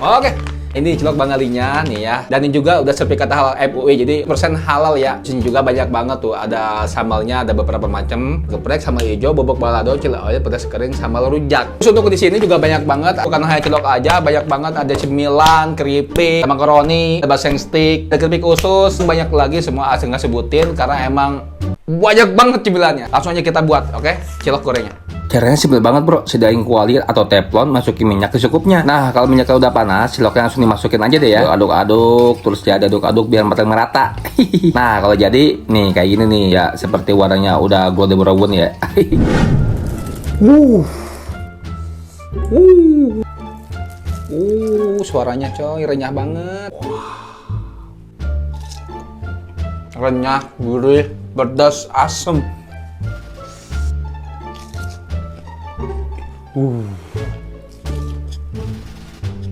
Oke, ini cilok Bangalinya nih ya. Dan ini juga udah sertifikat halal MUI, jadi persen halal ya. Sini juga banyak banget tuh. Ada sambalnya, ada beberapa macam. Geprek, sambal hijau, bobok balado, cilok oil, pedas kering, sambal rujak. Terus untuk di sini juga banyak banget. Bukan hanya cilok aja, banyak banget. Ada cemilan, keripik, makaroni, ada baseng stick, ada keripik usus, banyak lagi. Semua asing nggak sebutin karena emang banyak banget cemilannya. Langsung aja kita buat, oke? Cilok gorengnya. Caranya simpel banget bro, sediain kuali atau teflon, masukin minyak secukupnya. Nah kalau minyaknya udah panas, ciloknya langsung dimasukin aja deh ya. Aduk-aduk, terus diaduk-aduk biar matang merata. Nah kalau jadi, nih kayak gini nih ya, seperti warnanya udah golden brown ya. Suaranya coy, renyah banget. Renyah, gurih, pedas, asem.